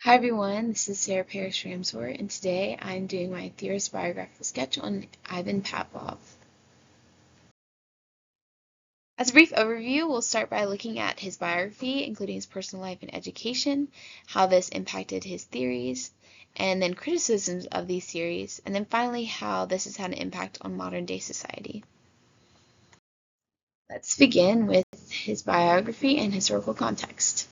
Hi everyone, this is Sarah Parrish Ramsor, and today I'm doing my Theorist biographical sketch on Ivan Pavlov. As a brief overview, we'll start by looking at his biography, including his personal life and education, how this impacted his theories, and then criticisms of these theories, and then finally how this has had an impact on modern day society. Let's begin with his biography and historical context.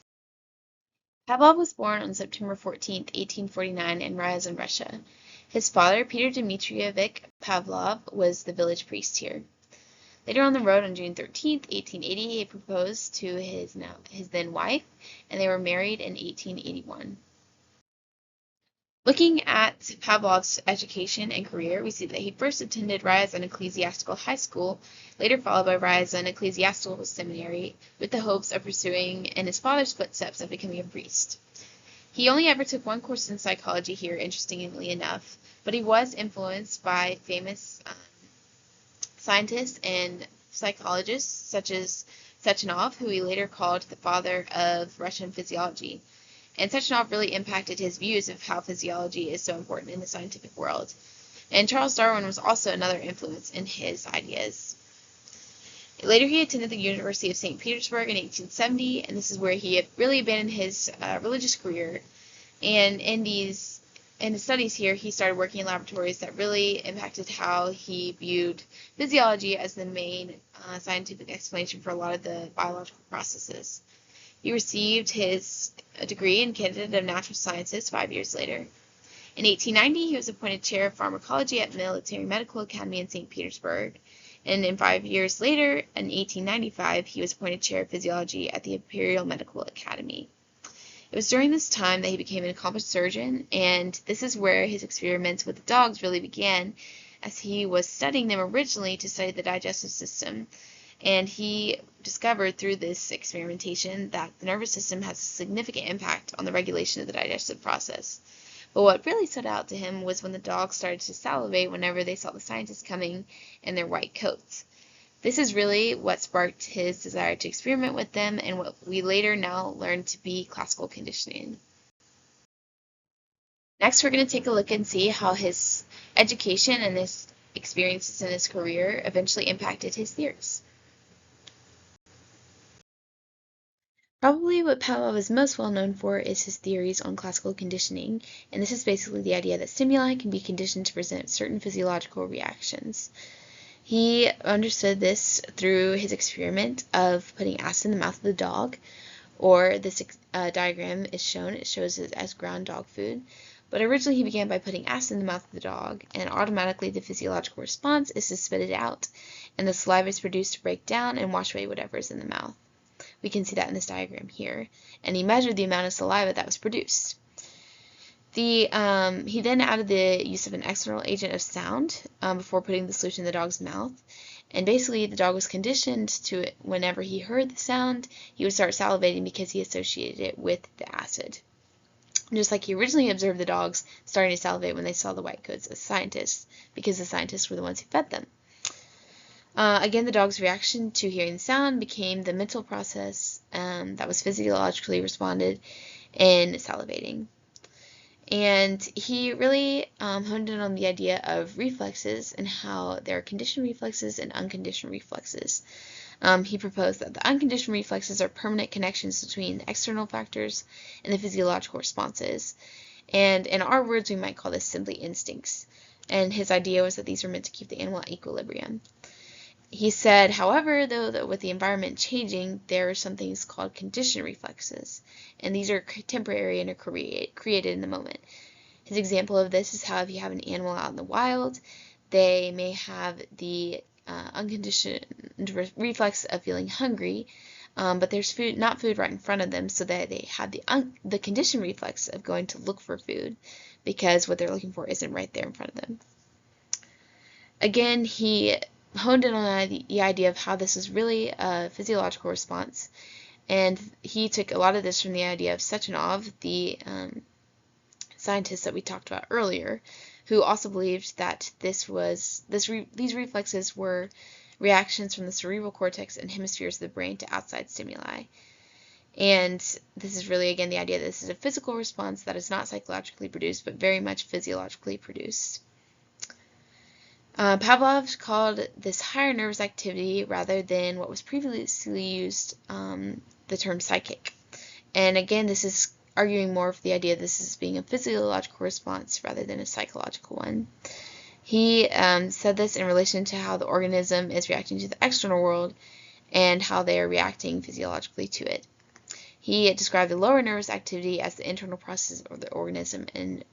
Pavlov was born on September 14, 1849 in Ryazan, Russia. His father, Peter Dmitrievich Pavlov, was the village priest here. Later on the road, on June 13, 1880, he proposed to his then wife, and they were married in 1881. Looking at Pavlov's education and career, we see that he first attended Ryazan Ecclesiastical High School, later followed by Ryazan Ecclesiastical Seminary, with the hopes of pursuing in his father's footsteps of becoming a priest. He only ever took one course in psychology here, interestingly enough, but he was influenced by famous scientists and psychologists such as Sechenov, who he later called the father of Russian physiology. And Sechenov really impacted his views of how physiology is so important in the scientific world. And Charles Darwin was also another influence in his ideas. Later, he attended the University of St. Petersburg in 1870, and this is where he had really abandoned his religious career. And in his studies here, he started working in laboratories that really impacted how he viewed physiology as the main scientific explanation for a lot of the biological processes. He received his degree in Candidate of Natural Sciences 5 years later. In 1890, he was appointed chair of pharmacology at Military Medical Academy in St. Petersburg. And then 5 years later, in 1895, he was appointed chair of physiology at the Imperial Medical Academy. It was during this time that he became an accomplished surgeon, and this is where his experiments with the dogs really began, as he was studying them originally to study the digestive system. And he discovered through this experimentation that the nervous system has a significant impact on the regulation of the digestive process. But what really stood out to him was when the dogs started to salivate whenever they saw the scientists coming in their white coats. This is really what sparked his desire to experiment with them and what we later now learn to be classical conditioning. Next, we're going to take a look and see how his education and his experiences in his career eventually impacted his theories. Probably what Pavlov is most well known for is his theories on classical conditioning, and this is basically the idea that stimuli can be conditioned to present certain physiological reactions. He understood this through his experiment of putting acid in the mouth of the dog, or this diagram is shown. It shows it as ground dog food. But originally he began by putting acid in the mouth of the dog, and automatically the physiological response is to spit it out, and the saliva is produced to break down and wash away whatever is in the mouth. We can see that in this diagram here. And he measured the amount of saliva that was produced. He then added the use of an external agent of sound before putting the solution in the dog's mouth. And basically, the dog was conditioned to it. Whenever he heard the sound, he would start salivating because he associated it with the acid. Just like he originally observed the dogs starting to salivate when they saw the white coats as scientists, because the scientists were the ones who fed them. Again, the dog's reaction to hearing the sound became the mental process that was physiologically responded in salivating. And he really honed in on the idea of reflexes and how there are conditioned reflexes and unconditioned reflexes. He proposed that the unconditioned reflexes are permanent connections between the external factors and the physiological responses. And in our words, we might call this simply instincts. And his idea was that these were meant to keep the animal at equilibrium. He said, however, though, that with the environment changing, there are some things called conditioned reflexes, and these are temporary and are created in the moment. His example of this is how if you have an animal out in the wild, they may have the unconditioned reflex of feeling hungry, but there's not food right in front of them, so that they have the conditioned reflex of going to look for food because what they're looking for isn't right there in front of them. Again, he honed in on the idea of how this is really a physiological response, and he took a lot of this from the idea of Sechenov, the scientist that we talked about earlier, who also believed that these reflexes were reactions from the cerebral cortex and hemispheres of the brain to outside stimuli. And this is really, again, the idea that this is a physical response that is not psychologically produced, but very much physiologically produced. Pavlov called this higher nervous activity rather than what was previously used, the term psychic. And again, this is arguing more for the idea of this as being a physiological response rather than a psychological one. He said this in relation to how the organism is reacting to the external world and how they are reacting physiologically to it. He described the lower nervous activity as the internal process of the organism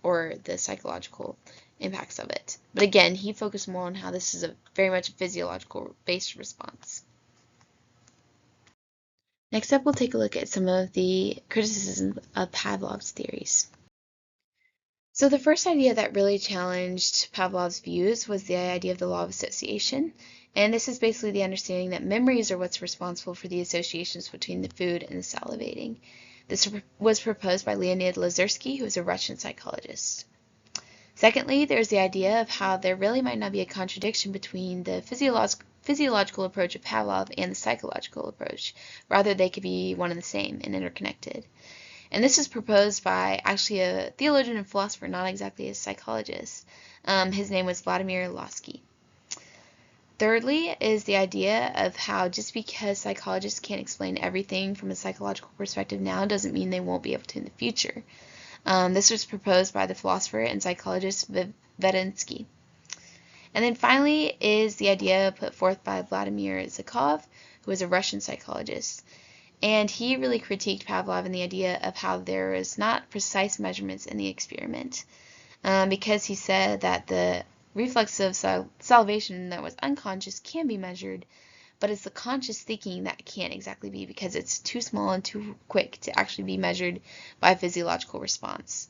or the psychological impacts of it. But again, he focused more on how this is a very much a physiological based response. Next up, we'll take a look at some of the criticisms of Pavlov's theories. So the first idea that really challenged Pavlov's views was the idea of the law of association. And this is basically the understanding that memories are what's responsible for the associations between the food and the salivating. This was proposed by Leonid Lazursky, who is a Russian psychologist. Secondly, there's the idea of how there really might not be a contradiction between the physiological approach of Pavlov and the psychological approach. Rather, they could be one and the same and interconnected. And this is proposed by actually a theologian and philosopher, not exactly a psychologist. His name was Vladimir Lossky. Thirdly is the idea of how just because psychologists can't explain everything from a psychological perspective now doesn't mean they won't be able to in the future. This was proposed by the philosopher and psychologist Vedensky. And then finally is the idea put forth by Vladimir Zhukov, who is a Russian psychologist. And he really critiqued Pavlov and the idea of how there is not precise measurements in the experiment, because he said that the reflex of salivation that was unconscious can be measured, but it's the conscious thinking that can't exactly be because it's too small and too quick to actually be measured by a physiological response.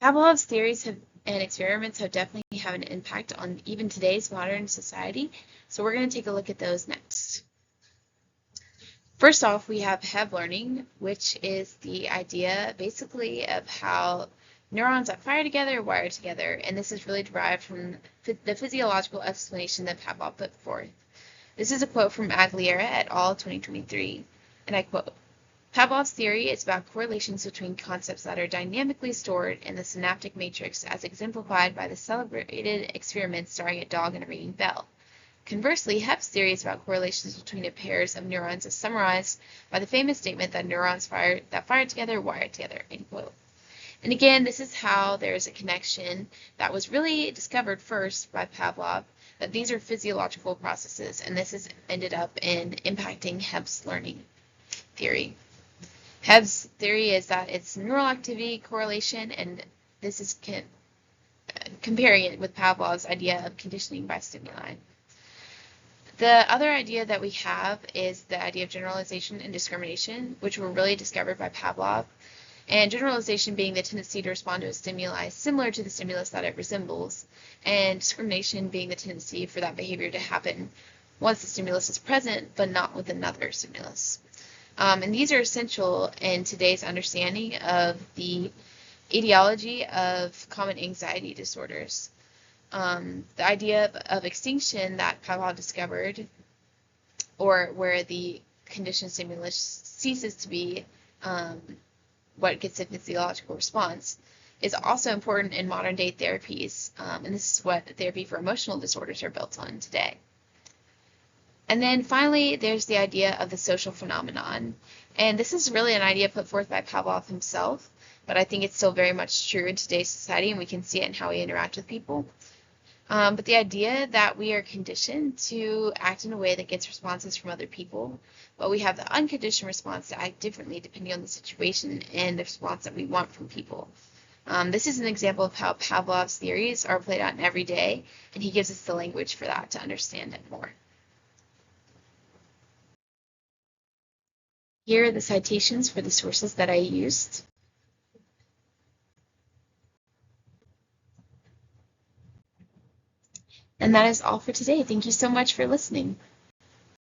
Pavlov's theories and experiments have definitely had an impact on even today's modern society, so we're going to take a look at those next. First off, we have Heb learning, which is the idea basically of how neurons that fire together wire together, and this is really derived from the physiological explanation that Pavlov put forth. This is a quote from Aguilera et al. 2023, and I quote, Pavlov's theory is about correlations between concepts that are dynamically stored in the synaptic matrix as exemplified by the celebrated experiment starring a dog and a ringing bell. Conversely, Heb's theory is about correlations between pairs of neurons as summarized by the famous statement that neurons that fire together wire together, end quote. And again, this is how there is a connection that was really discovered first by Pavlov, that these are physiological processes, and this has ended up in impacting Heb's learning theory. Heb's theory is that it's neural activity correlation, and this is comparing it with Pavlov's idea of conditioning by stimuli. The other idea that we have is the idea of generalization and discrimination, which were really discovered by Pavlov. And generalization being the tendency to respond to a stimuli similar to the stimulus that it resembles, and discrimination being the tendency for that behavior to happen once the stimulus is present, but not with another stimulus. And these are essential in today's understanding of the etiology of common anxiety disorders. The idea of extinction that Pavlov discovered, or where the conditioned stimulus ceases to be what gets a physiological response, is also important in modern day therapies, and this is what therapy for emotional disorders are built on today. And then finally, there's the idea of the social phenomenon. And this is really an idea put forth by Pavlov himself, but I think it's still very much true in today's society, and we can see it in how we interact with people. But the idea that we are conditioned to act in a way that gets responses from other people, but we have the unconditioned response to act differently depending on the situation and the response that we want from people. This is an example of how Pavlov's theories are played out in every day, and he gives us the language for that to understand it more. Here are the citations for the sources that I used. And that is all for today. Thank you so much for listening.